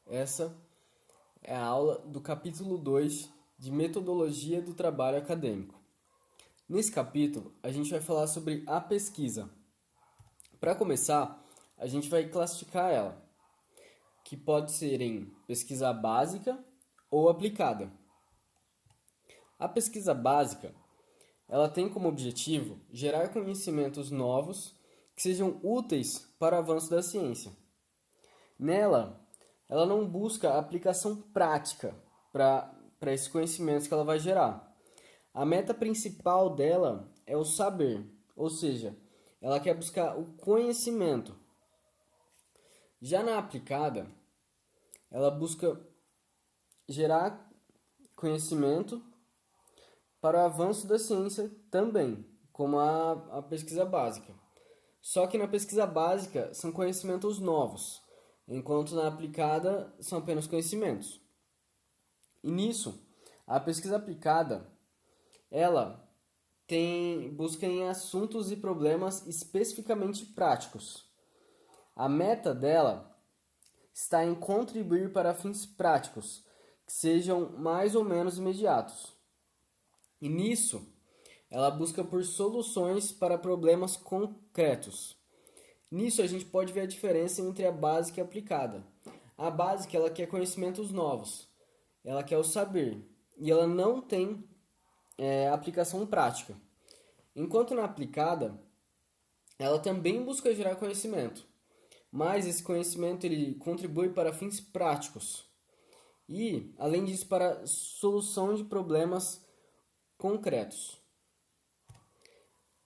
Essa é a aula do capítulo 2 de Metodologia do Trabalho Acadêmico. Nesse capítulo, a gente vai falar sobre a pesquisa. Para começar, a gente vai classificar ela, que pode ser em pesquisa básica ou aplicada. A pesquisa básica, ela tem como objetivo gerar conhecimentos novos que sejam úteis para o avanço da ciência. Nela, ela não busca aplicação prática para esses conhecimentos que ela vai gerar. A meta principal dela é o saber, ou seja, ela quer buscar o conhecimento. Já na aplicada, ela busca gerar conhecimento para o avanço da ciência também, como a pesquisa básica. Só que na pesquisa básica são conhecimentos novos, enquanto na aplicada são apenas conhecimentos. E nisso, a pesquisa aplicada, ela busca em assuntos e problemas especificamente práticos. A meta dela está em contribuir para fins práticos, que sejam mais ou menos imediatos. E nisso, ela busca por soluções para problemas concretos. Nisso a gente pode ver a diferença entre a básica e a aplicada. A básica ela quer conhecimentos novos, ela quer o saber e ela não tem aplicação prática. Enquanto na aplicada, ela também busca gerar conhecimento, mas esse conhecimento ele contribui para fins práticos e, além disso, para solução de problemas concretos.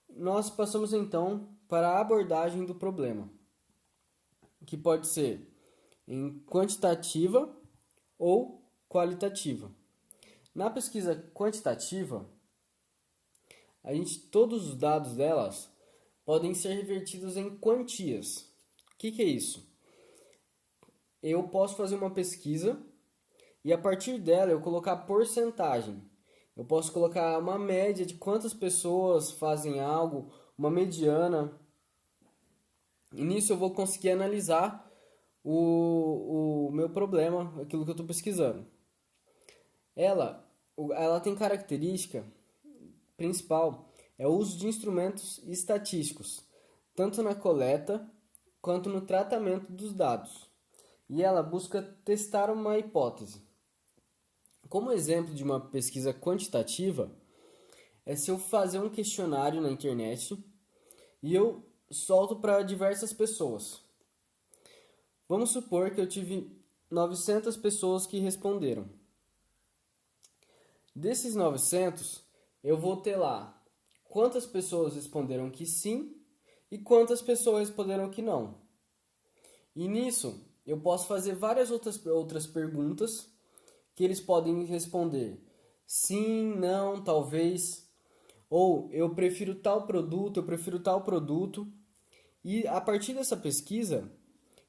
Nós passamos então para a abordagem do problema, que pode ser em quantitativa ou qualitativa. Na pesquisa quantitativa, todos os dados delas podem ser revertidos em quantias. O que é isso? Eu posso fazer uma pesquisa e a partir dela eu colocar porcentagem. Eu posso colocar uma média de quantas pessoas fazem algo, uma mediana. E nisso eu vou conseguir analisar o meu problema, aquilo que eu estou pesquisando. Ela tem característica principal, é o uso de instrumentos estatísticos, tanto na coleta quanto no tratamento dos dados. E ela busca testar uma hipótese. Como exemplo de uma pesquisa quantitativa, é se eu fazer um questionário na internet e eu solto para diversas pessoas. Vamos supor que eu tive 900 pessoas que responderam. Desses 900, eu vou ter lá quantas pessoas responderam que sim e quantas pessoas responderam que não. E nisso, eu posso fazer várias outras perguntas que eles podem responder sim, não, talvez, ou eu prefiro tal produto, eu prefiro tal produto. E a partir dessa pesquisa,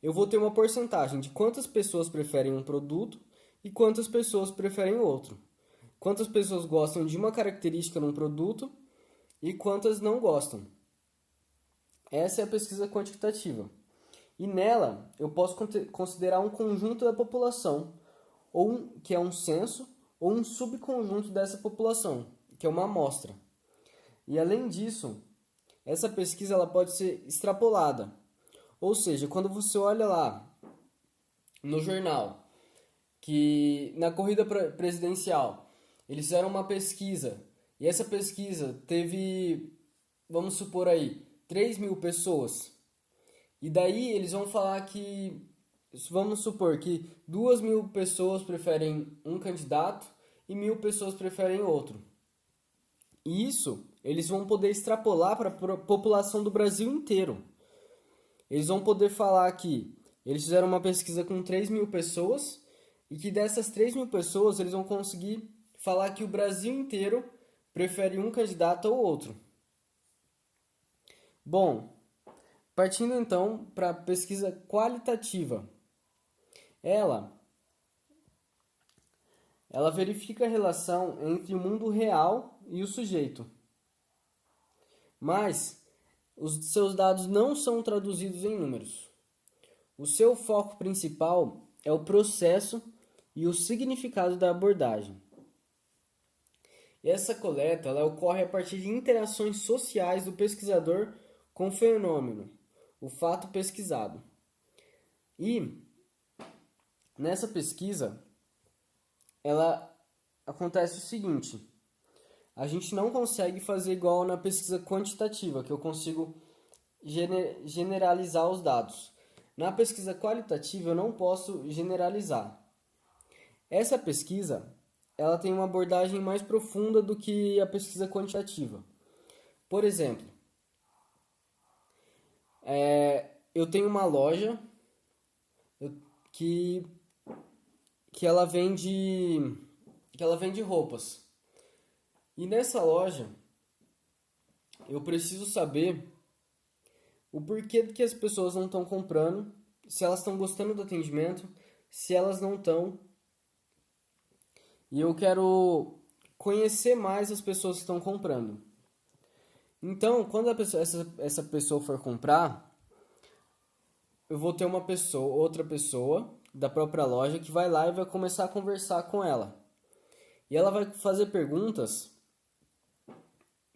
eu vou ter uma porcentagem de quantas pessoas preferem um produto e quantas pessoas preferem outro. Quantas pessoas gostam de uma característica num produto e quantas não gostam. Essa é a pesquisa quantitativa. E nela, eu posso considerar um conjunto da população, que é um censo, ou um subconjunto dessa população, que é uma amostra. E além disso, essa pesquisa ela pode ser extrapolada. Ou seja, quando você olha lá no jornal que na corrida presidencial eles fizeram uma pesquisa e essa pesquisa teve, vamos supor aí, 3.000 pessoas. E daí eles vão falar que, vamos supor que 2.000 pessoas preferem um candidato e 1.000 pessoas preferem outro. E isso eles vão poder extrapolar para a população do Brasil inteiro. Eles vão poder falar que eles fizeram uma pesquisa com 3.000 pessoas e que dessas 3.000 pessoas eles vão conseguir falar que o Brasil inteiro prefere um candidato ou outro. Bom, partindo então para a pesquisa qualitativa. Ela verifica a relação entre o mundo real e o sujeito. Mas os seus dados não são traduzidos em números. O seu foco principal é o processo e o significado da abordagem. Essa coleta ela ocorre a partir de interações sociais do pesquisador com o fenômeno, o fato pesquisado. E nessa pesquisa, ela acontece o seguinte: a gente não consegue fazer igual na pesquisa quantitativa, que eu consigo generalizar os dados. Na pesquisa qualitativa, eu não posso generalizar. Essa pesquisa ela tem uma abordagem mais profunda do que a pesquisa quantitativa. Por exemplo, eu tenho uma loja que, que ela vende roupas. E nessa loja, eu preciso saber o porquê que as pessoas não estão comprando, se elas estão gostando do atendimento, se elas não estão. E eu quero conhecer mais as pessoas que estão comprando. Então, quando essa pessoa for comprar, eu vou ter outra pessoa da própria loja que vai lá e vai começar a conversar com ela. E ela vai fazer perguntas,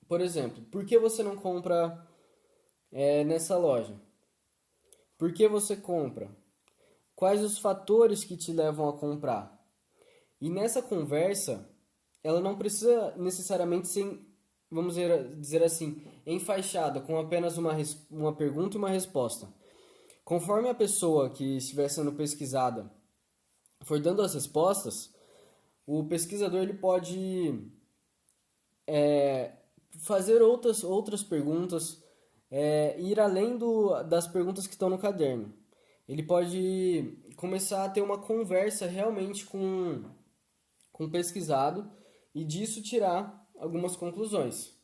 por exemplo, por que você não compra nessa loja? Por que você compra? Quais os fatores que te levam a comprar? E nessa conversa, ela não precisa necessariamente ser, vamos dizer assim, enfaixada com apenas uma pergunta e uma resposta. Conforme a pessoa que estiver sendo pesquisada for dando as respostas, o pesquisador ele pode fazer outras perguntas, ir além das perguntas que estão no caderno. Ele pode começar a ter uma conversa realmente com o pesquisado e disso tirar algumas conclusões.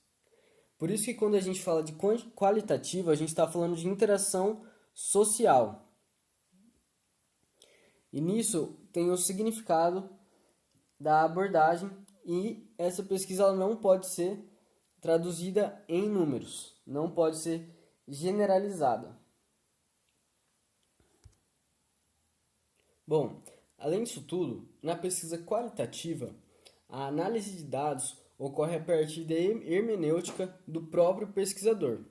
Por isso que quando a gente fala de qualitativa, a gente está falando de interação social. E nisso tem o significado da abordagem e essa pesquisa ela não pode ser traduzida em números, não pode ser generalizada. Bom, além disso tudo, na pesquisa qualitativa, a análise de dados ocorre a partir da hermenêutica do próprio pesquisador.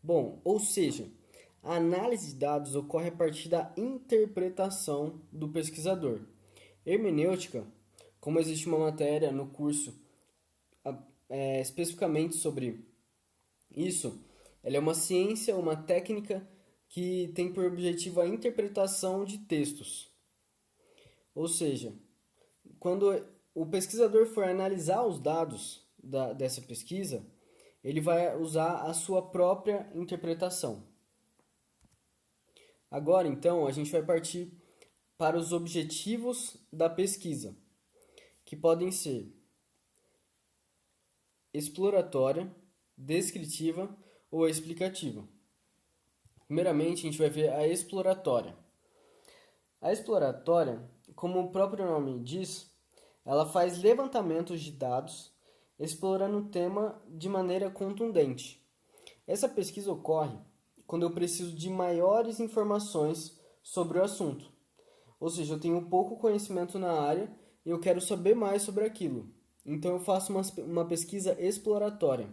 Bom, ou seja, a análise de dados ocorre a partir da interpretação do pesquisador. Hermenêutica, como existe uma matéria no curso especificamente sobre isso, ela é uma ciência, uma técnica que tem por objetivo a interpretação de textos. Ou seja, quando o pesquisador for analisar os dados dessa pesquisa, ele vai usar a sua própria interpretação. Agora, então, a gente vai partir para os objetivos da pesquisa, que podem ser exploratória, descritiva ou explicativa. Primeiramente, a gente vai ver a exploratória. A exploratória, como o próprio nome diz, ela faz levantamentos de dados, explorando o tema de maneira contundente. Essa pesquisa ocorre quando eu preciso de maiores informações sobre o assunto. Ou seja, eu tenho pouco conhecimento na área e eu quero saber mais sobre aquilo. Então eu faço uma pesquisa exploratória.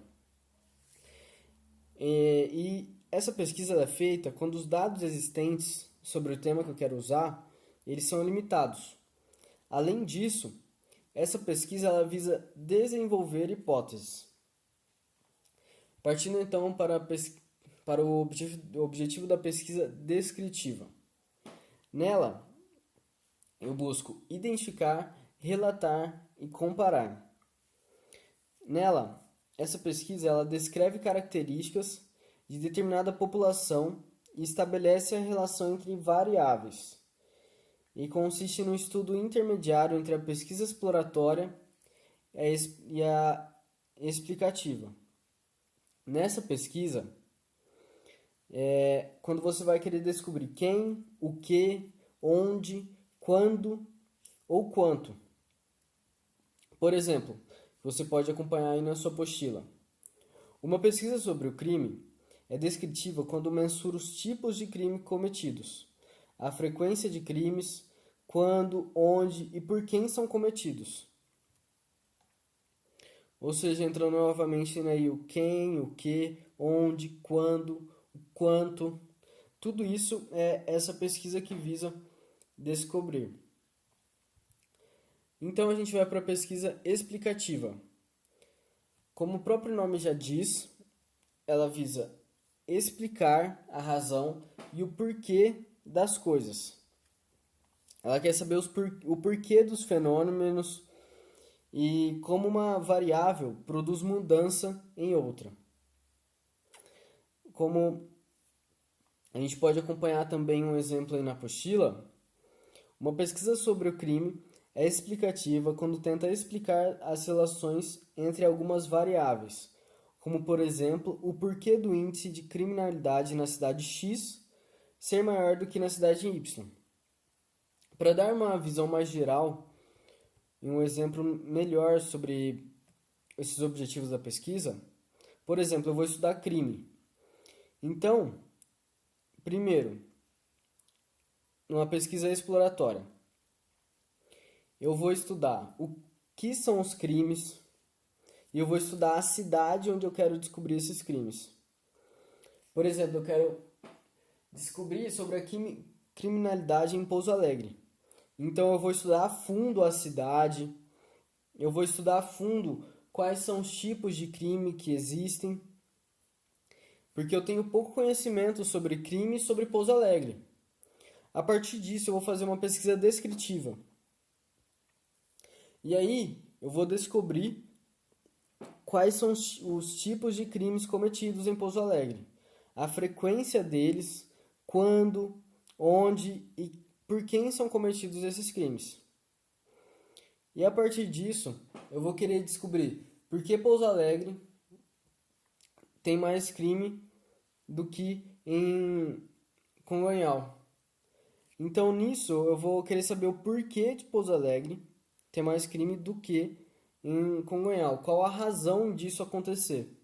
E essa pesquisa é feita quando os dados existentes sobre o tema que eu quero usar, eles são limitados. Além disso, essa pesquisa ela visa desenvolver hipóteses. Partindo então para o objetivo da pesquisa descritiva. Nela, eu busco identificar, relatar e comparar. Nela, essa pesquisa ela descreve características de determinada população e estabelece a relação entre variáveis. E consiste no estudo intermediário entre a pesquisa exploratória e a explicativa. Nessa pesquisa, quando você vai querer descobrir quem, o que, onde, quando ou quanto. Por exemplo, você pode acompanhar aí na sua apostila. Uma pesquisa sobre o crime é descritiva quando mensura os tipos de crime cometidos, a frequência de crimes, quando, onde e por quem são cometidos. Ou seja, entrando novamente aí o quem, o que, onde, quando, o quanto. Tudo isso é essa pesquisa que visa descobrir. Então a gente vai para a pesquisa explicativa. Como o próprio nome já diz, ela visa explicar a razão e o porquê das coisas. Ela quer saber o porquê dos fenômenos e como uma variável produz mudança em outra. Como a gente pode acompanhar também um exemplo aí na apostila, uma pesquisa sobre o crime é explicativa quando tenta explicar as relações entre algumas variáveis, como por exemplo o porquê do índice de criminalidade na cidade X ser maior do que na cidade Y. Para dar uma visão mais geral e um exemplo melhor sobre esses objetivos da pesquisa, por exemplo, eu vou estudar crime. Então, primeiro, numa pesquisa exploratória, eu vou estudar o que são os crimes e eu vou estudar a cidade onde eu quero descobrir esses crimes. Por exemplo, eu quero descobrir sobre a criminalidade em Pouso Alegre. Então eu vou estudar a fundo a cidade, eu vou estudar a fundo quais são os tipos de crime que existem, porque eu tenho pouco conhecimento sobre crime e sobre Pouso Alegre. A partir disso, eu vou fazer uma pesquisa descritiva. E aí, eu vou descobrir quais são os tipos de crimes cometidos em Pouso Alegre, a frequência deles, quando, onde e por quem são cometidos esses crimes. E a partir disso, eu vou querer descobrir por que Pouso Alegre tem mais crime do que em Congonhal. Então, nisso, eu vou querer saber o porquê de Pouso Alegre ter mais crime do que em Congonhal. Qual a razão disso acontecer?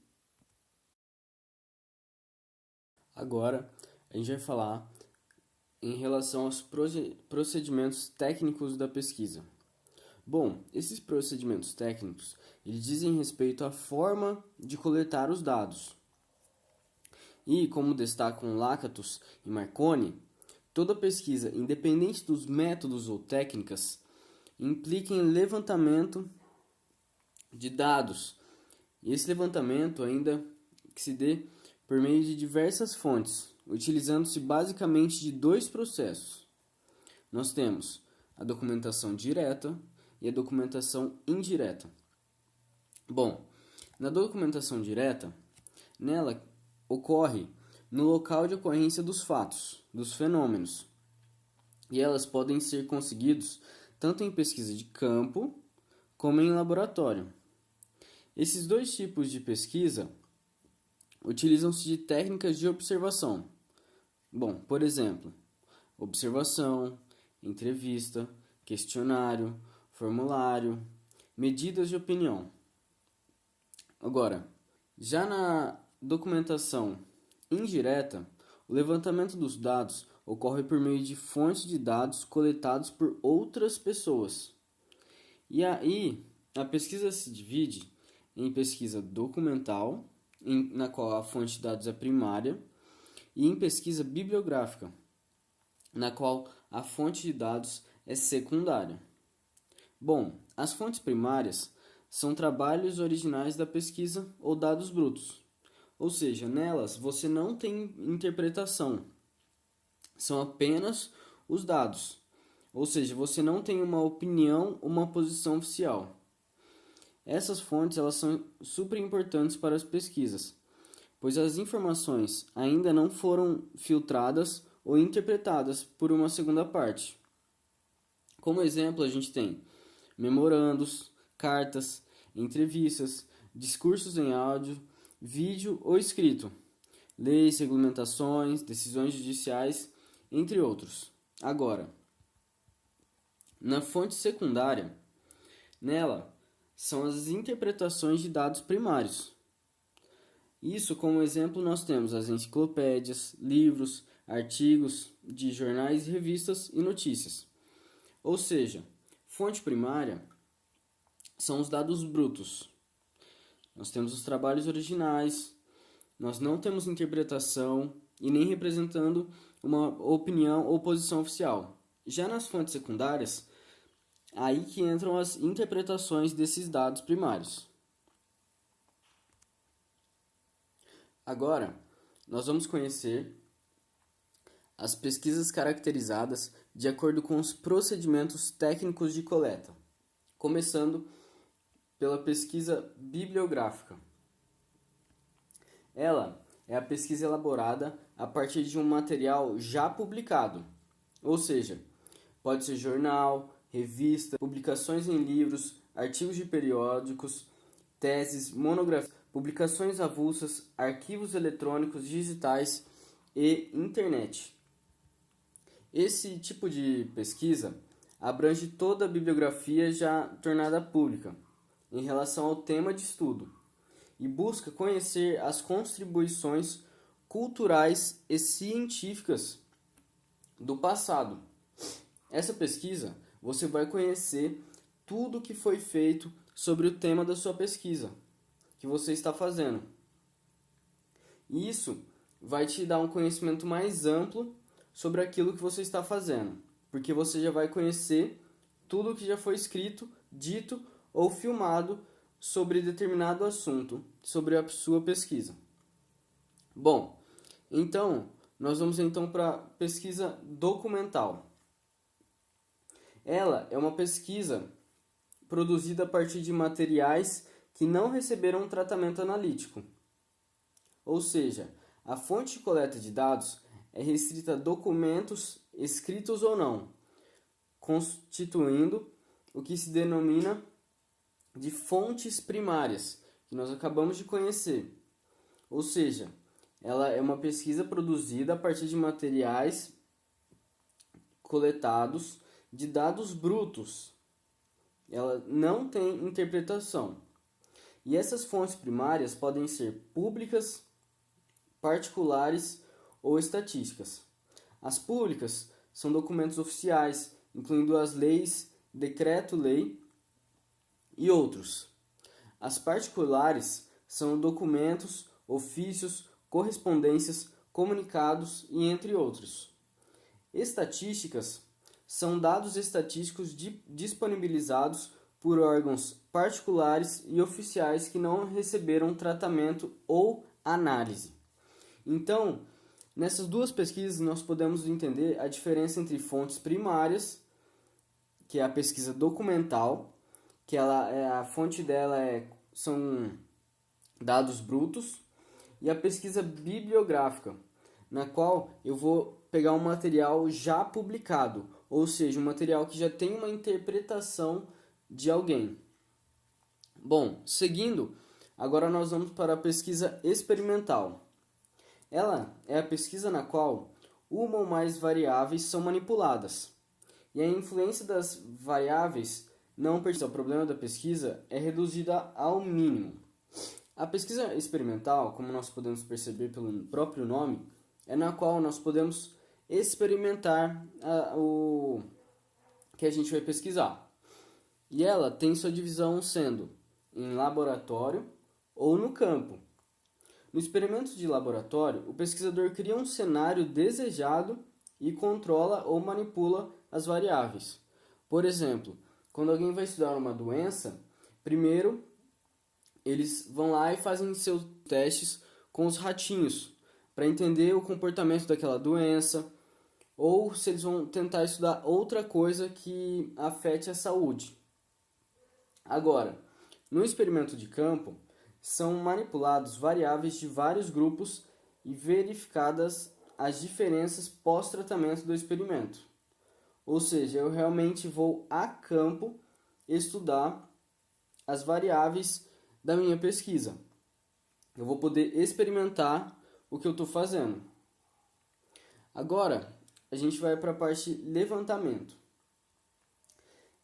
Agora, a gente vai falar em relação aos procedimentos técnicos da pesquisa. Bom, esses procedimentos técnicos, eles dizem respeito à forma de coletar os dados. E, como destacam Lakatos e Marconi, toda pesquisa, independente dos métodos ou técnicas, implica em levantamento de dados. E esse levantamento ainda que se dê por meio de diversas fontes, utilizando-se basicamente de dois processos. Nós temos a documentação direta e a documentação indireta. Bom, na documentação direta, nela ocorre no local de ocorrência dos fatos, dos fenômenos, e elas podem ser conseguidos tanto em pesquisa de campo como em laboratório. Esses dois tipos de pesquisa utilizam-se de técnicas de observação. Bom, por exemplo, observação, entrevista, questionário, formulário, medidas de opinião. Agora, já na documentação indireta, o levantamento dos dados ocorre por meio de fontes de dados coletados por outras pessoas. E aí, a pesquisa se divide em pesquisa documental, na qual a fonte de dados é primária, e em pesquisa bibliográfica, na qual a fonte de dados é secundária. Bom, as fontes primárias são trabalhos originais da pesquisa ou dados brutos, ou seja, nelas você não tem interpretação, são apenas os dados, ou seja, você não tem uma opinião ou uma posição oficial. Essas fontes elas são super importantes para as pesquisas, pois as informações ainda não foram filtradas ou interpretadas por uma segunda parte. Como exemplo, a gente tem memorandos, cartas, entrevistas, discursos em áudio, vídeo ou escrito, leis, regulamentações, decisões judiciais, entre outros. Agora, na fonte secundária, nela são as interpretações de dados primários. Isso, como exemplo, nós temos as enciclopédias, livros, artigos de jornais, revistas e notícias. Ou seja, fonte primária são os dados brutos. Nós temos os trabalhos originais, nós não temos interpretação e nem representando uma opinião ou posição oficial. Já nas fontes secundárias, aí que entram as interpretações desses dados primários. Agora, nós vamos conhecer as pesquisas caracterizadas de acordo com os procedimentos técnicos de coleta, começando pela pesquisa bibliográfica. Ela é a pesquisa elaborada a partir de um material já publicado, ou seja, pode ser jornal, revista, publicações em livros, artigos de periódicos, teses, monografias, publicações avulsas, arquivos eletrônicos digitais e internet. Esse tipo de pesquisa abrange toda a bibliografia já tornada pública em relação ao tema de estudo e busca conhecer as contribuições culturais e científicas do passado. Essa pesquisa, você vai conhecer tudo o que foi feito sobre o tema da sua pesquisa que você está fazendo. E isso vai te dar um conhecimento mais amplo sobre aquilo que você está fazendo, porque você já vai conhecer tudo o que já foi escrito, dito ou filmado sobre determinado assunto, sobre a sua pesquisa. Bom, então, nós vamos para a pesquisa documental. Ela é uma pesquisa produzida a partir de materiais que não receberam tratamento analítico. Ou seja, a fonte de coleta de dados é restrita a documentos escritos ou não, constituindo o que se denomina de fontes primárias, que nós acabamos de conhecer. Ou seja, ela é uma pesquisa produzida a partir de materiais coletados de dados brutos. Ela não tem interpretação. E essas fontes primárias podem ser públicas, particulares ou estatísticas. As públicas são documentos oficiais, incluindo as leis, decreto-lei e outros. As particulares são documentos, ofícios, correspondências, comunicados e entre outros. Estatísticas são dados estatísticos disponibilizados por órgãos particulares e oficiais que não receberam tratamento ou análise. Então, nessas duas pesquisas nós podemos entender a diferença entre fontes primárias, que é a pesquisa documental, que a fonte dela são dados brutos, e a pesquisa bibliográfica, na qual eu vou pegar um material já publicado, ou seja, um material que já tem uma interpretação de alguém. Bom, seguindo, agora nós vamos para a pesquisa experimental. Ela é a pesquisa na qual uma ou mais variáveis são manipuladas, e a influência das variáveis não pertence ao problema da pesquisa é reduzida ao mínimo. A pesquisa experimental, como nós podemos perceber pelo próprio nome, é na qual nós podemos experimentar o que a gente vai pesquisar. E ela tem sua divisão sendo em laboratório ou no campo. No experimento de laboratório, o pesquisador cria um cenário desejado e controla ou manipula as variáveis. Por exemplo, quando alguém vai estudar uma doença, primeiro eles vão lá e fazem seus testes com os ratinhos para entender o comportamento daquela doença, ou se eles vão tentar estudar outra coisa que afete a saúde. Agora, no experimento de campo, são manipulados variáveis de vários grupos e verificadas as diferenças pós-tratamento do experimento. Ou seja, eu realmente vou a campo estudar as variáveis da minha pesquisa. Eu vou poder experimentar o que eu estou fazendo. Agora, a gente vai para a parte levantamento.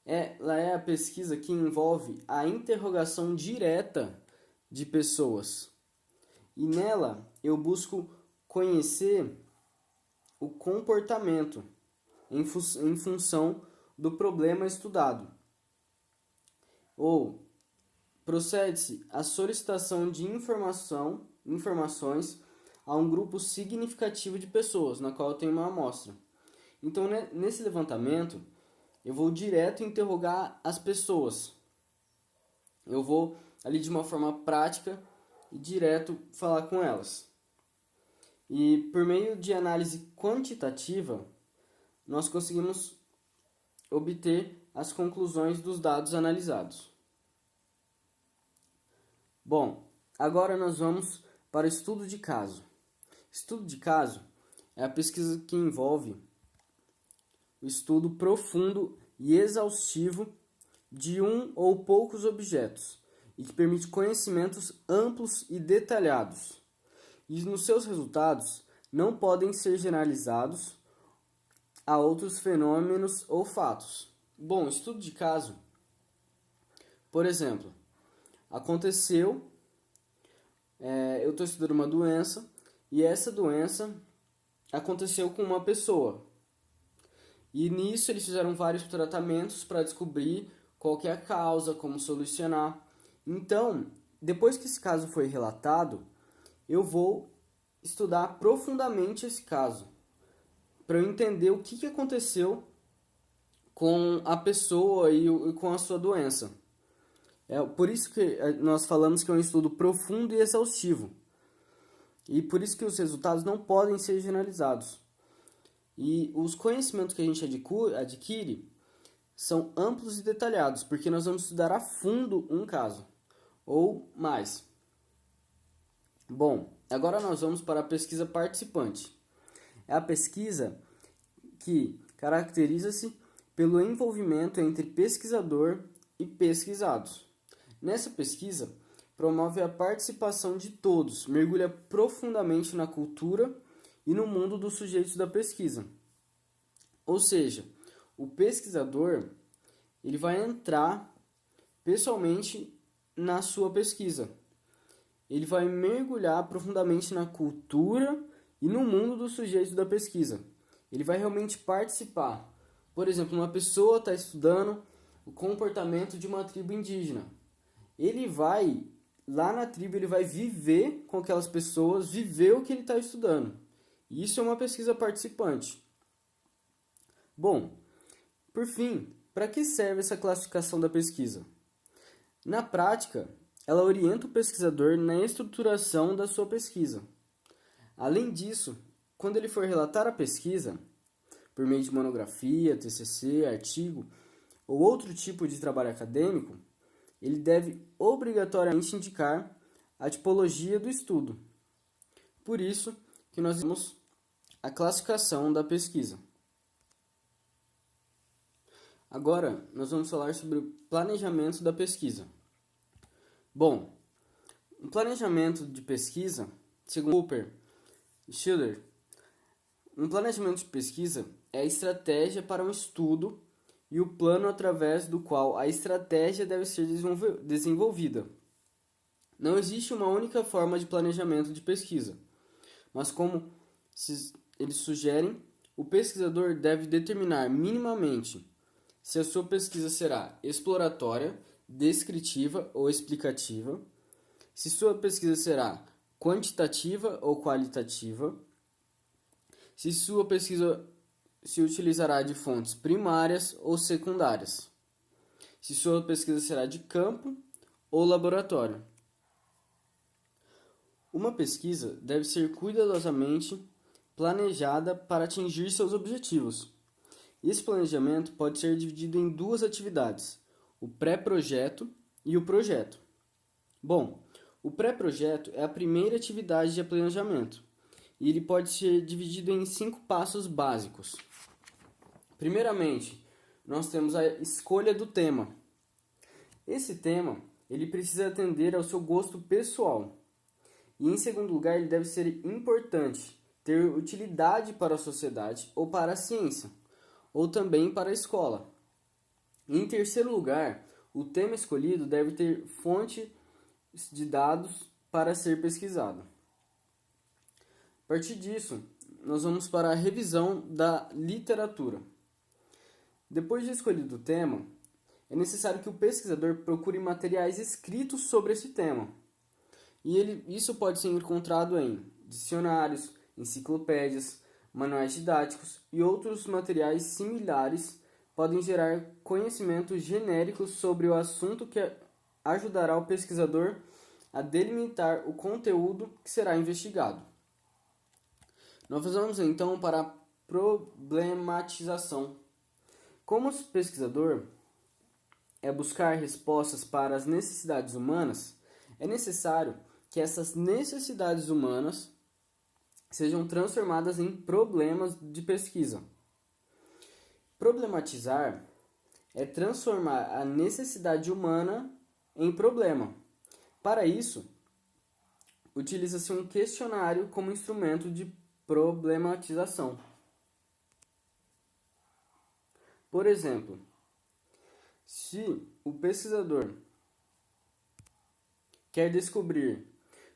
Ela é a pesquisa que envolve a interrogação direta de pessoas. E nela eu busco conhecer o comportamento em função do problema estudado. Ou procede-se à solicitação de informações a um grupo significativo de pessoas, na qual eu tenho uma amostra. Então, nesse levantamento, eu vou direto interrogar as pessoas. Eu vou ali de uma forma prática e direto falar com elas. E por meio de análise quantitativa, nós conseguimos obter as conclusões dos dados analisados. Bom, agora nós vamos para o estudo de caso. Estudo de caso é a pesquisa que envolve o estudo profundo e exaustivo de um ou poucos objetos e que permite conhecimentos amplos e detalhados. E nos seus resultados não podem ser generalizados a outros fenômenos ou fatos. Bom, estudo de caso, por exemplo, aconteceu, eu estou estudando uma doença e essa doença aconteceu com uma pessoa. E nisso eles fizeram vários tratamentos para descobrir qual que é a causa, como solucionar. Então, depois que esse caso foi relatado, eu vou estudar profundamente esse caso, para eu entender o que aconteceu com a pessoa e com a sua doença. É por isso que nós falamos que é um estudo profundo e exaustivo. E por isso que os resultados não podem ser generalizados. E os conhecimentos que a gente adquire são amplos e detalhados, porque nós vamos estudar a fundo um caso, ou mais. Bom, agora nós vamos para a pesquisa participante. É a pesquisa que caracteriza-se pelo envolvimento entre pesquisador e pesquisados. Nessa pesquisa, promove a participação de todos, mergulha profundamente na cultura e no mundo dos sujeitos da pesquisa. Ou seja, o pesquisador ele vai entrar pessoalmente na sua pesquisa. Ele vai mergulhar profundamente na cultura e no mundo dos sujeitos da pesquisa. Ele vai realmente participar. Por exemplo, uma pessoa está estudando o comportamento de uma tribo indígena. Ele vai, lá na tribo, ele vai viver com aquelas pessoas, viver o que ele está estudando. Isso é uma pesquisa participante. Bom, por fim, para que serve essa classificação da pesquisa? Na prática, ela orienta o pesquisador na estruturação da sua pesquisa. Além disso, quando ele for relatar a pesquisa, por meio de monografia, TCC, artigo ou outro tipo de trabalho acadêmico, ele deve obrigatoriamente indicar a tipologia do estudo. Por isso que nós temos a classificação da pesquisa. Agora, nós vamos falar sobre o planejamento da pesquisa. Bom, o planejamento de pesquisa, segundo Cooper e Schiller, um planejamento de pesquisa é a estratégia para um estudo e o plano através do qual a estratégia deve ser desenvolvida. Não existe uma única forma de planejamento de pesquisa, mas como eles sugerem, o pesquisador deve determinar minimamente se a sua pesquisa será exploratória, descritiva ou explicativa, se sua pesquisa será quantitativa ou qualitativa, se sua pesquisa se utilizará de fontes primárias ou secundárias, se sua pesquisa será de campo ou laboratório. Uma pesquisa deve ser cuidadosamente planejada para atingir seus objetivos. Esse planejamento pode ser dividido em duas atividades, o pré-projeto e o projeto. Bom, o pré-projeto é a primeira atividade de planejamento e ele pode ser dividido em 5 passos básicos. Primeiramente, nós temos a escolha do tema. Esse tema ele precisa atender ao seu gosto pessoal. E em segundo lugar, ele deve ser importante, ter utilidade para a sociedade ou para a ciência, ou também para a escola. E em terceiro lugar, o tema escolhido deve ter fonte de dados para ser pesquisado. A partir disso, nós vamos para a revisão da literatura. Depois de escolhido o tema, é necessário que o pesquisador procure materiais escritos sobre esse tema. Isso pode ser encontrado em dicionários, enciclopédias, manuais didáticos e outros materiais similares podem gerar conhecimentos genéricos sobre o assunto que ajudará o pesquisador a delimitar o conteúdo que será investigado. Nós vamos então para a problematização. Como pesquisador é buscar respostas para as necessidades humanas, é necessário que essas necessidades humanas sejam transformadas em problemas de pesquisa. Problematizar é transformar a necessidade humana em problema. Para isso, utiliza-se um questionário como instrumento de problematização. Por exemplo, se o pesquisador quer descobrir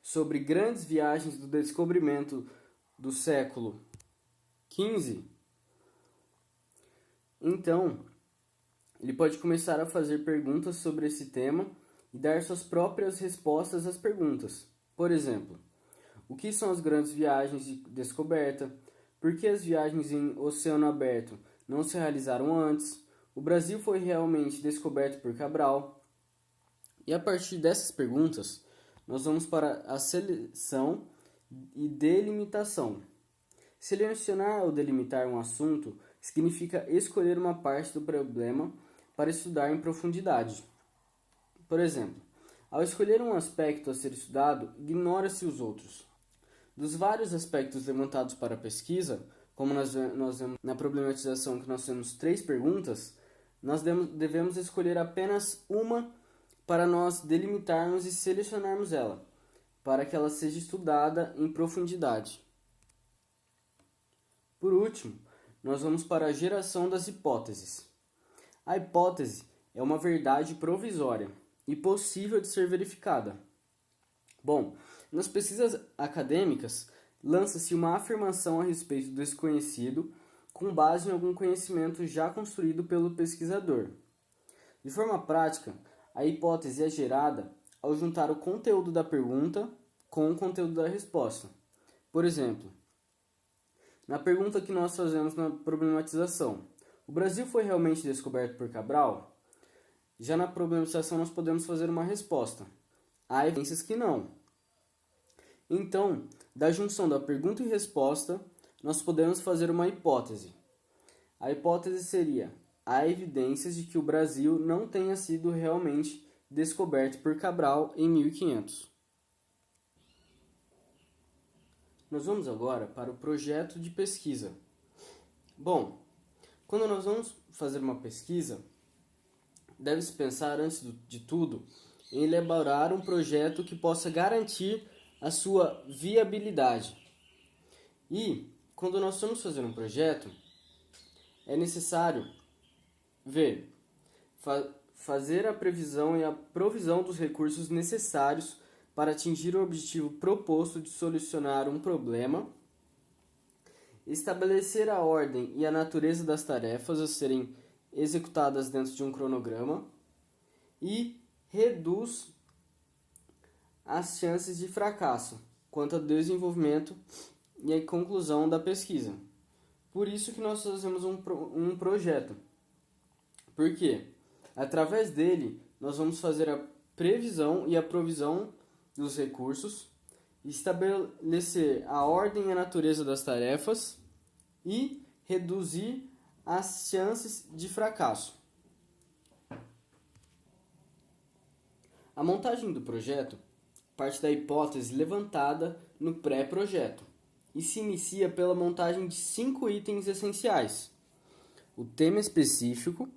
sobre grandes viagens do descobrimento do século XV, então ele pode começar a fazer perguntas sobre esse tema e dar suas próprias respostas às perguntas. Por exemplo, o que são as grandes viagens de descoberta? Por que as viagens em oceano aberto não se realizaram antes? O Brasil foi realmente descoberto por Cabral? E a partir dessas perguntas, nós vamos para a seleção e delimitação. Selecionar ou delimitar um assunto significa escolher uma parte do problema para estudar em profundidade. Por exemplo, ao escolher um aspecto a ser estudado, ignora-se os outros. Dos vários aspectos levantados para a pesquisa, como nós vemos na problematização que nós temos 3 perguntas, nós devemos escolher apenas uma para nós delimitarmos e selecionarmos ela, para que ela seja estudada em profundidade. Por último, nós vamos para a geração das hipóteses. A hipótese é uma verdade provisória e possível de ser verificada. Bom, nas pesquisas acadêmicas, lança-se uma afirmação a respeito do desconhecido com base em algum conhecimento já construído pelo pesquisador. De forma prática, a hipótese é gerada ao juntar o conteúdo da pergunta com o conteúdo da resposta. Por exemplo, na pergunta que nós fazemos na problematização, o Brasil foi realmente descoberto por Cabral? Já na problematização nós podemos fazer uma resposta. Há evidências que não. Então, da junção da pergunta e resposta, nós podemos fazer uma hipótese. A hipótese seria: há evidências de que o Brasil não tenha sido realmente descoberto por Cabral em 1500. Nós vamos agora para o projeto de pesquisa. Bom, quando nós vamos fazer uma pesquisa, deve-se pensar, antes de tudo, em elaborar um projeto que possa garantir a sua viabilidade. E, quando nós vamos fazer um projeto, é necessário fazer a previsão e a provisão dos recursos necessários para atingir o objetivo proposto de solucionar um problema, estabelecer a ordem e a natureza das tarefas a serem executadas dentro de um cronograma e reduz as chances de fracasso quanto ao desenvolvimento e à conclusão da pesquisa. Por isso que nós fazemos um projeto. Por quê? Através dele, nós vamos fazer a previsão e a provisão dos recursos, estabelecer a ordem e a natureza das tarefas e reduzir as chances de fracasso. A montagem do projeto parte da hipótese levantada no pré-projeto e se inicia pela montagem de 5 itens essenciais. O tema específico,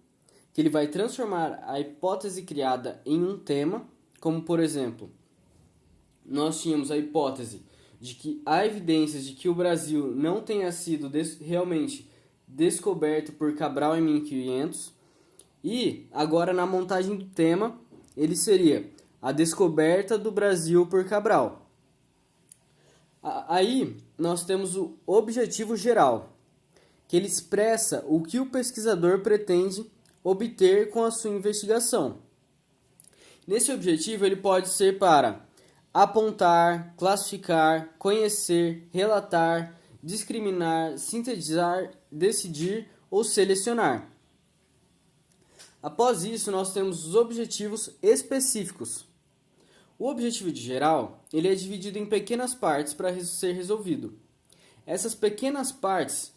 que ele vai transformar a hipótese criada em um tema, como por exemplo, nós tínhamos a hipótese de que há evidências de que o Brasil não tenha sido realmente descoberto por Cabral em 1500, e agora na montagem do tema, ele seria a descoberta do Brasil por Cabral. Aí nós temos o objetivo geral, que ele expressa o que o pesquisador pretende obter com a sua investigação. Nesse objetivo, ele pode ser para apontar, classificar, conhecer, relatar, discriminar, sintetizar, decidir ou selecionar. Após isso, nós temos os objetivos específicos. O objetivo geral, ele é dividido em pequenas partes para ser resolvido. Essas pequenas partes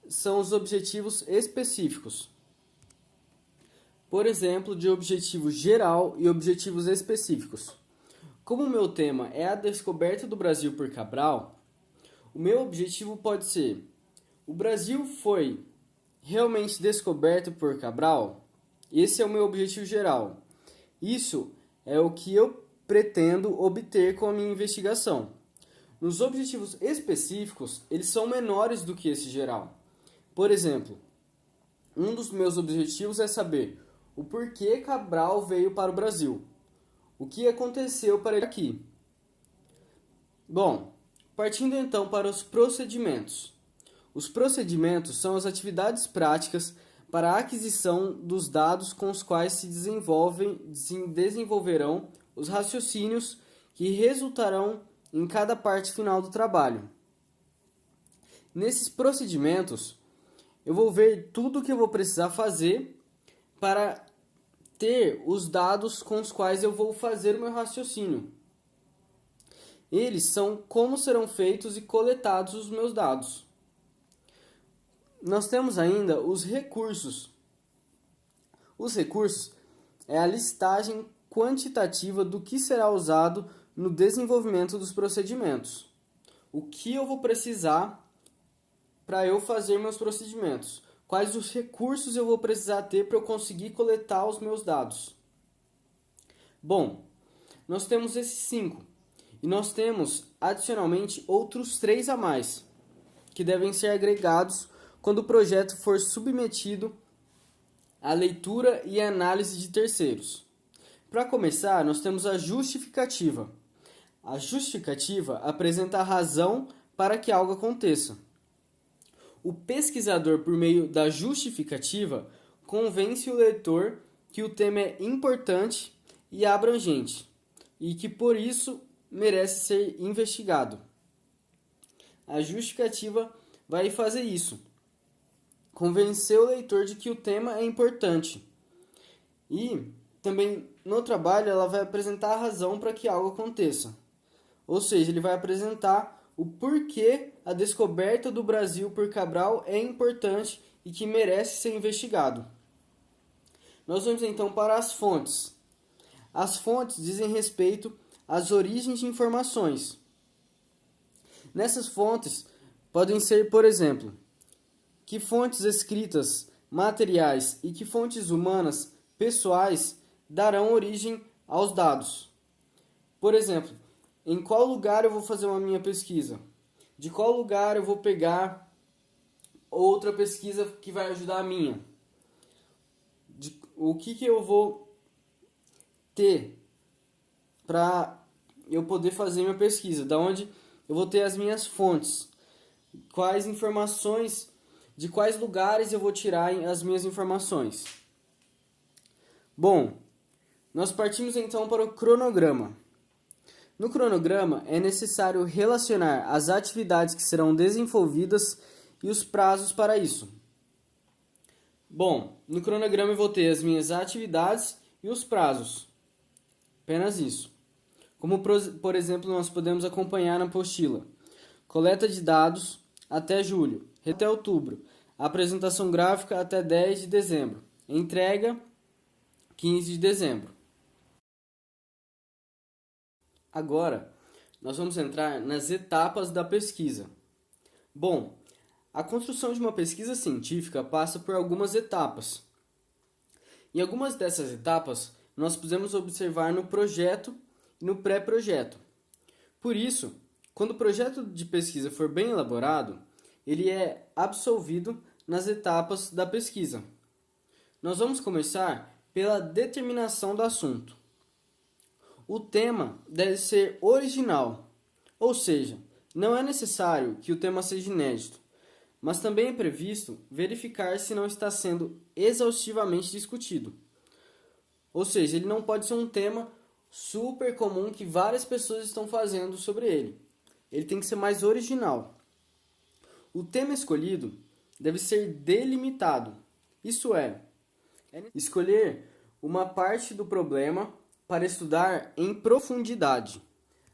são os objetivos específicos. Por exemplo, de objetivo geral e objetivos específicos. Como o meu tema é a descoberta do Brasil por Cabral, o meu objetivo pode ser: o Brasil foi realmente descoberto por Cabral? Esse é o meu objetivo geral. Isso é o que eu pretendo obter com a minha investigação. Nos objetivos específicos, eles são menores do que esse geral. Por exemplo, um dos meus objetivos é saber o porquê Cabral veio para o Brasil. O que aconteceu para ele aqui? Bom, partindo então para os procedimentos. Os procedimentos são as atividades práticas para a aquisição dos dados com os quais se desenvolverão os raciocínios que resultarão em cada parte final do trabalho. Nesses procedimentos, eu vou ver tudo o que eu vou precisar fazer para ter os dados com os quais eu vou fazer o meu raciocínio. Eles são como serão feitos e coletados os meus dados. Nós temos ainda os recursos. Os recursos é a listagem quantitativa do que será usado no desenvolvimento dos procedimentos. O que eu vou precisar para eu fazer meus procedimentos? Quais os recursos eu vou precisar ter para eu conseguir coletar os meus dados? Bom, nós temos esses 5 e nós temos adicionalmente outros 3 a mais, que devem ser agregados quando o projeto for submetido à leitura e análise de terceiros. Para começar, nós temos a justificativa. A justificativa apresenta a razão para que algo aconteça. O pesquisador, por meio da justificativa, convence o leitor que o tema é importante e abrangente e que, por isso, merece ser investigado. A justificativa vai fazer isso. Convencer o leitor de que o tema é importante. E também no trabalho ela vai apresentar a razão para que algo aconteça. Ou seja, ele vai apresentar o porquê a descoberta do Brasil por Cabral é importante e que merece ser investigado. Nós vamos então para as fontes. As fontes dizem respeito às origens de informações. Nessas fontes podem ser, por exemplo, que fontes escritas, materiais e que fontes humanas, pessoais, darão origem aos dados. Por exemplo, em qual lugar eu vou fazer uma minha pesquisa? De qual lugar eu vou pegar outra pesquisa que vai ajudar a minha? O que eu vou ter para eu poder fazer minha pesquisa? Da onde eu vou ter as minhas fontes? Quais informações, de quais lugares eu vou tirar as minhas informações? Bom, nós partimos então para o cronograma. No cronograma, é necessário relacionar as atividades que serão desenvolvidas e os prazos para isso. Bom, no cronograma eu vou ter as minhas atividades e os prazos. Apenas isso. Como, por exemplo, nós podemos acompanhar na apostila. Coleta de dados até julho, até outubro. Apresentação gráfica até 10 de dezembro. Entrega 15 de dezembro. Agora, nós vamos entrar nas etapas da pesquisa. Bom, a construção de uma pesquisa científica passa por algumas etapas. E algumas dessas etapas nós podemos observar no projeto e no pré-projeto. Por isso, quando o projeto de pesquisa for bem elaborado, ele é absolvido nas etapas da pesquisa. Nós vamos começar pela determinação do assunto. O tema deve ser original, ou seja, não é necessário que o tema seja inédito, mas também é previsto verificar se não está sendo exaustivamente discutido. Ou seja, ele não pode ser um tema super comum que várias pessoas estão fazendo sobre ele. Ele tem que ser mais original. O tema escolhido deve ser delimitado, isso é escolher uma parte do problema para estudar em profundidade.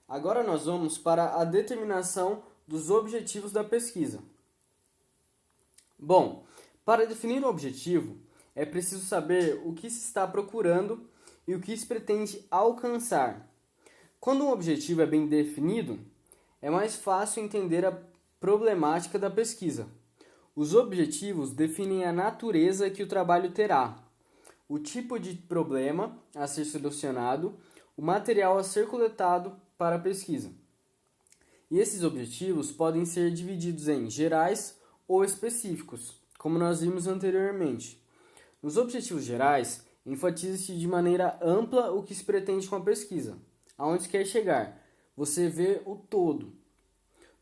Agora nós vamos para a determinação dos objetivos da pesquisa. Bom, para definir o objetivo, é preciso saber o que se está procurando e o que se pretende alcançar. Quando um objetivo é bem definido, é mais fácil entender a problemática da pesquisa. Os objetivos definem a natureza que o trabalho terá, o tipo de problema a ser solucionado, o material a ser coletado para a pesquisa. E esses objetivos podem ser divididos em gerais ou específicos, como nós vimos anteriormente. Nos objetivos gerais, enfatiza-se de maneira ampla o que se pretende com a pesquisa, aonde se quer chegar. Você vê o todo.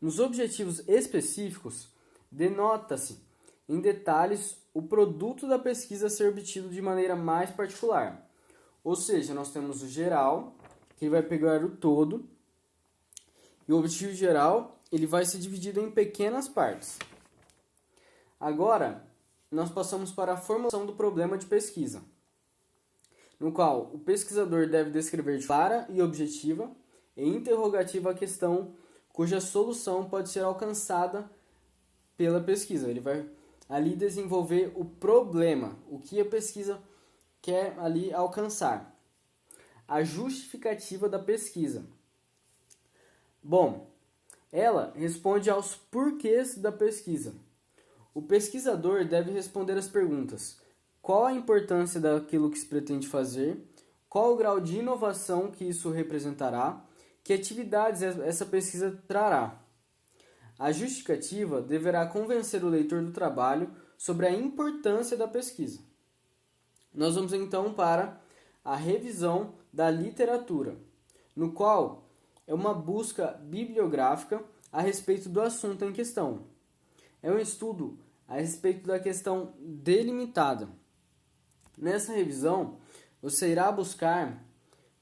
Nos objetivos específicos, denota-se em detalhes o produto da pesquisa a ser obtido de maneira mais particular. Ou seja, nós temos o geral, que vai pegar o todo, e o objetivo geral ele vai ser dividido em pequenas partes. Agora, nós passamos para a formulação do problema de pesquisa, no qual o pesquisador deve descrever clara e objetiva e interrogativa a questão cuja solução pode ser alcançada pela pesquisa. Ele vai ali desenvolver o problema, o que a pesquisa quer ali alcançar. A justificativa da pesquisa. Bom, ela responde aos porquês da pesquisa. O pesquisador deve responder as perguntas: qual a importância daquilo que se pretende fazer? Qual o grau de inovação que isso representará? Que atividades essa pesquisa trará? A justificativa deverá convencer o leitor do trabalho sobre a importância da pesquisa. Nós vamos então para a revisão da literatura, no qual é uma busca bibliográfica a respeito do assunto em questão. É um estudo a respeito da questão delimitada. Nessa revisão, você irá buscar,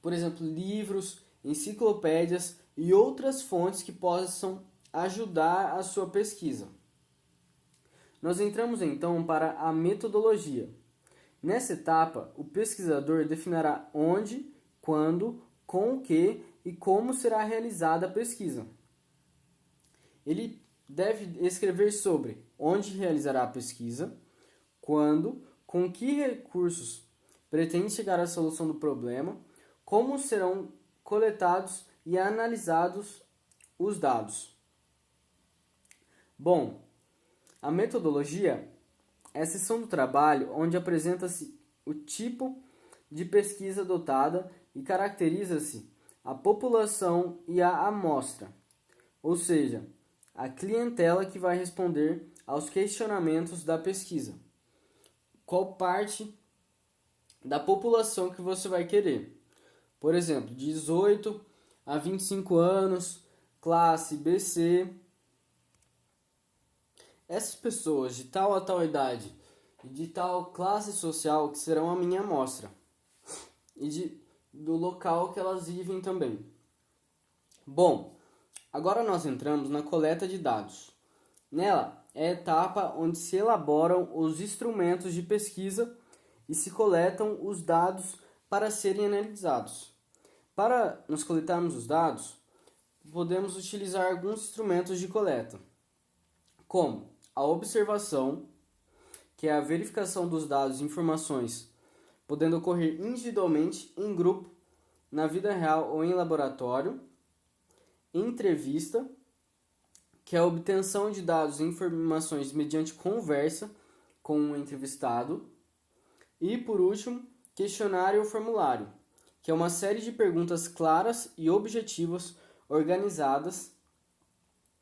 por exemplo, livros, enciclopédias e outras fontes que possam ajudar a sua pesquisa. Nós entramos então para a metodologia. Nessa etapa, o pesquisador definirá onde, quando, com o que e como será realizada a pesquisa. Ele deve escrever sobre onde realizará a pesquisa, quando, com que recursos pretende chegar à solução do problema, como serão coletados e analisados os dados. Bom, a metodologia é a seção do trabalho onde apresenta-se o tipo de pesquisa adotada e caracteriza-se a população e a amostra, ou seja, a clientela que vai responder aos questionamentos da pesquisa. Qual parte da população que você vai querer? Por exemplo, 18 a 25 anos, classe BC. Essas pessoas de tal a tal idade e de tal classe social que serão a minha amostra e do local que elas vivem também. Bom, agora nós entramos na coleta de dados. Nela é a etapa onde se elaboram os instrumentos de pesquisa e se coletam os dados para serem analisados. Para nós coletarmos os dados, podemos utilizar alguns instrumentos de coleta, como a observação, que é a verificação dos dados e informações, podendo ocorrer individualmente, em grupo, na vida real ou em laboratório. Entrevista, que é a obtenção de dados e informações mediante conversa com o entrevistado. E, por último, questionário ou formulário, que é uma série de perguntas claras e objetivas organizadas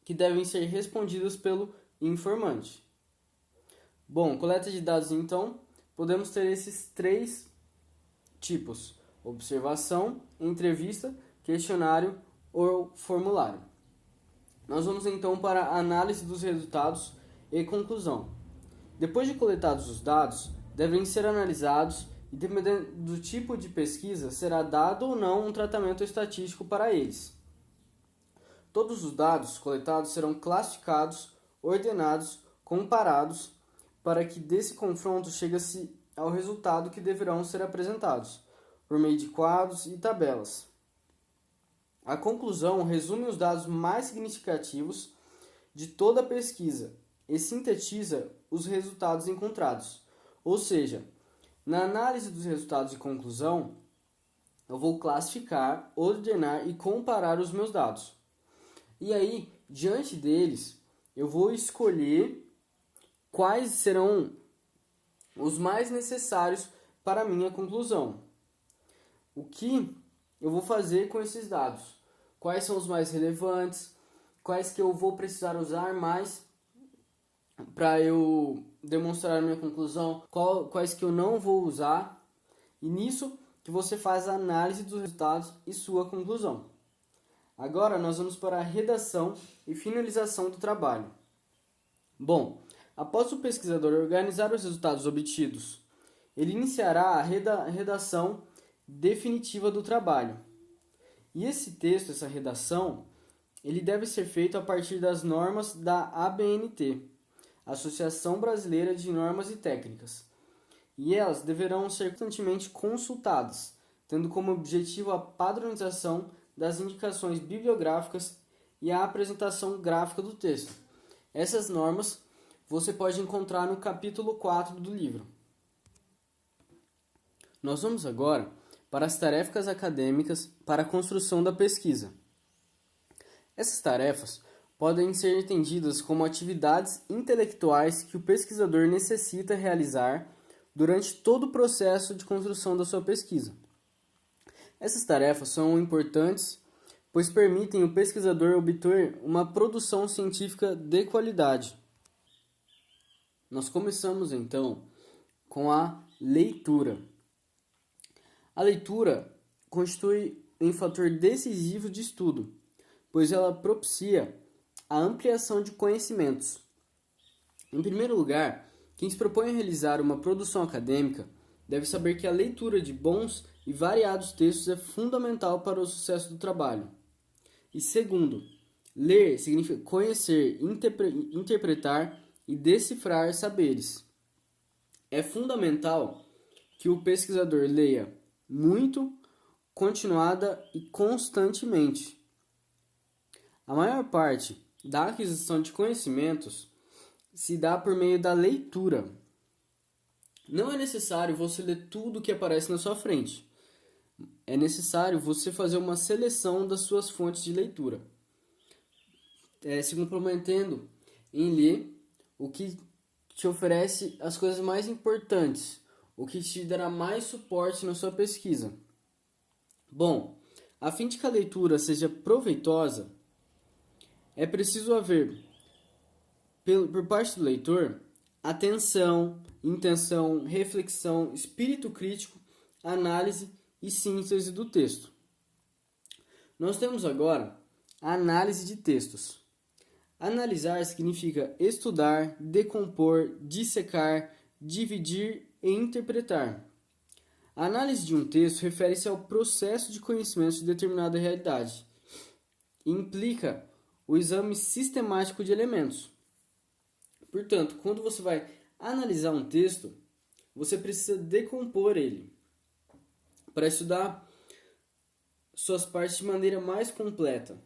que devem ser respondidas pelo informante. Bom, coleta de dados então, podemos ter esses três tipos: observação, entrevista, questionário ou formulário. Nós vamos então para a análise dos resultados e conclusão. Depois de coletados os dados, devem ser analisados e, dependendo do tipo de pesquisa, será dado ou não um tratamento estatístico para eles. Todos os dados coletados serão classificados, ordenados, comparados, para que desse confronto chegue-se ao resultado que deverão ser apresentados, por meio de quadros e tabelas. A conclusão resume os dados mais significativos de toda a pesquisa e sintetiza os resultados encontrados. Ou seja, na análise dos resultados de conclusão, eu vou classificar, ordenar e comparar os meus dados. E aí, diante deles, eu vou escolher quais serão os mais necessários para a minha conclusão. O que eu vou fazer com esses dados? Quais são os mais relevantes? Quais que eu vou precisar usar mais para eu demonstrar a minha conclusão? Quais que eu não vou usar? E nisso que você faz a análise dos resultados e sua conclusão. Agora nós vamos para a redação e finalização do trabalho. Bom, após o pesquisador organizar os resultados obtidos, ele iniciará a redação definitiva do trabalho. E esse texto, essa redação, ele deve ser feito a partir das normas da ABNT, Associação Brasileira de Normas e Técnicas. E elas deverão ser constantemente consultadas, tendo como objetivo a padronização das indicações bibliográficas e a apresentação gráfica do texto. Essas normas você pode encontrar no capítulo 4 do livro. Nós vamos agora para as tarefas acadêmicas para a construção da pesquisa. Essas tarefas podem ser entendidas como atividades intelectuais que o pesquisador necessita realizar durante todo o processo de construção da sua pesquisa. Essas tarefas são importantes, pois permitem ao pesquisador obter uma produção científica de qualidade. Nós começamos então com a leitura. A leitura constitui um fator decisivo de estudo, pois ela propicia a ampliação de conhecimentos. Em primeiro lugar, quem se propõe a realizar uma produção acadêmica deve saber que a leitura de bons e variados textos é fundamental para o sucesso do trabalho. E segundo, ler significa conhecer, interpretar e decifrar saberes. É fundamental que o pesquisador leia muito, continuada e constantemente. A maior parte da aquisição de conhecimentos se dá por meio da leitura. Não é necessário você ler tudo o que aparece na sua frente. É necessário você fazer uma seleção das suas fontes de leitura, se comprometendo em ler o que te oferece as coisas mais importantes, o que te dará mais suporte na sua pesquisa. Bom, a fim de que a leitura seja proveitosa, é preciso haver, por parte do leitor, atenção, intenção, reflexão, espírito crítico, análise e síntese do texto. Nós temos agora a análise de textos. Analisar significa estudar, decompor, dissecar, dividir e interpretar. A análise de um texto refere-se ao processo de conhecimento de determinada realidade e implica o exame sistemático de elementos. Portanto, quando você vai analisar um texto, você precisa decompor ele para estudar suas partes de maneira mais completa.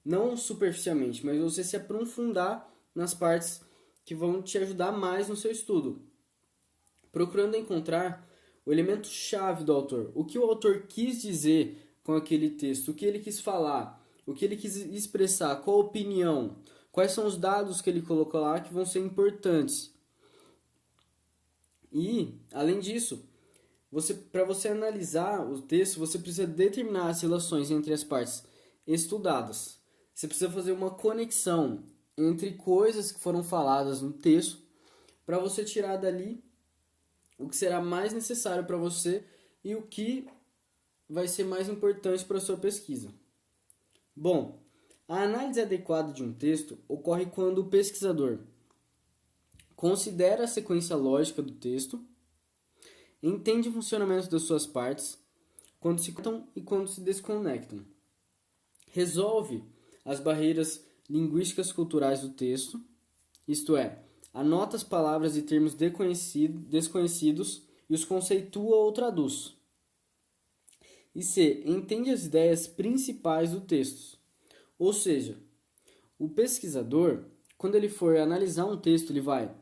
Não superficialmente, mas você se aprofundar nas partes que vão te ajudar mais no seu estudo, procurando encontrar o elemento-chave do autor, o que o autor quis dizer com aquele texto, o que ele quis falar, o que ele quis expressar, qual a opinião, quais são os dados que ele colocou lá que vão ser importantes. E, além disso, para você analisar o texto, você precisa determinar as relações entre as partes estudadas. Você precisa fazer uma conexão entre coisas que foram faladas no texto para você tirar dali o que será mais necessário para você e o que vai ser mais importante para a sua pesquisa. Bom, a análise adequada de um texto ocorre quando o pesquisador considera a sequência lógica do texto, entende o funcionamento das suas partes, quando se conectam e quando se desconectam, resolve as barreiras linguísticas culturais do texto, isto é, anota as palavras e termos desconhecidos e os conceitua ou traduz. E C. Entende as ideias principais do texto. Ou seja, o pesquisador, quando ele for analisar um texto, ele vai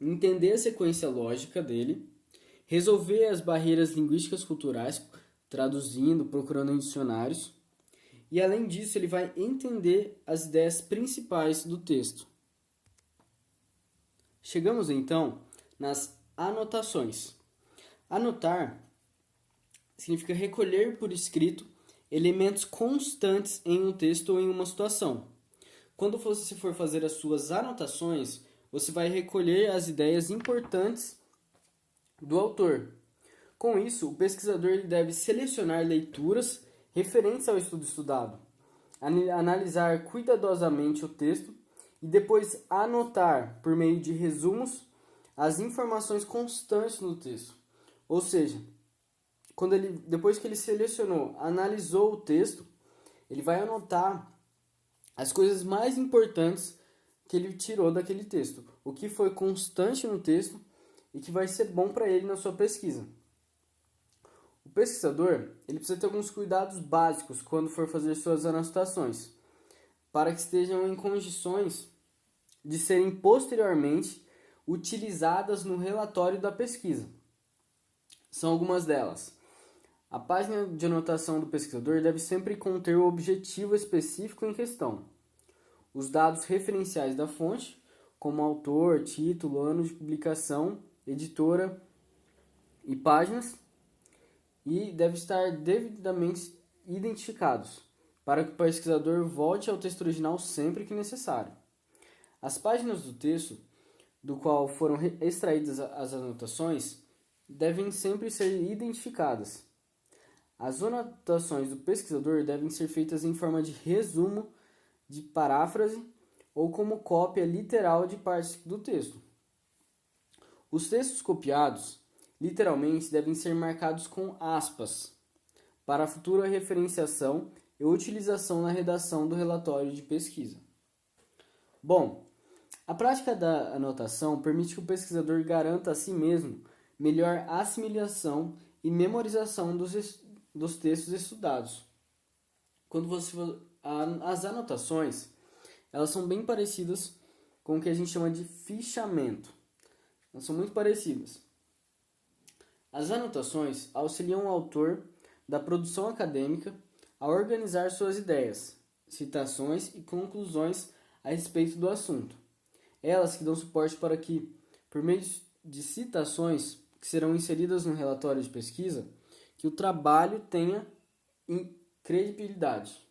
entender a sequência lógica dele, resolver as barreiras linguísticas culturais, traduzindo, procurando em dicionários, e além disso ele vai entender as ideias principais do texto. Chegamos então nas anotações. Anotar significa recolher por escrito elementos constantes em um texto ou em uma situação. Quando você for fazer as suas anotações, você vai recolher as ideias importantes do autor. Com isso, o pesquisador ele deve selecionar leituras referentes ao estudo estudado, analisar cuidadosamente o texto e depois anotar, por meio de resumos, as informações constantes no texto. Ou seja, depois que ele selecionou, analisou o texto, ele vai anotar as coisas mais importantes que ele tirou daquele texto, o que foi constante no texto e que vai ser bom para ele na sua pesquisa. O pesquisador ele precisa ter alguns cuidados básicos quando for fazer suas anotações, para que estejam em condições de serem posteriormente utilizadas no relatório da pesquisa. São algumas delas. A página de anotação do pesquisador deve sempre conter o objetivo específico em questão, os dados referenciais da fonte, como autor, título, ano de publicação, editora e páginas, e deve estar devidamente identificados, para que o pesquisador volte ao texto original sempre que necessário. As páginas do texto, do qual foram extraídas as anotações, devem sempre ser identificadas. As anotações do pesquisador devem ser feitas em forma de resumo, de paráfrase ou como cópia literal de partes do texto. Os textos copiados, literalmente, devem ser marcados com aspas, para a futura referenciação e utilização na redação do relatório de pesquisa. Bom, a prática da anotação permite que o pesquisador garanta a si mesmo melhor assimilação e memorização dos textos estudados. As anotações, elas são bem parecidas com o que a gente chama de fichamento. Elas são muito parecidas. As anotações auxiliam o autor da produção acadêmica a organizar suas ideias, citações e conclusões a respeito do assunto. Elas que dão suporte para que, por meio de citações que serão inseridas no relatório de pesquisa, que o trabalho tenha credibilidade.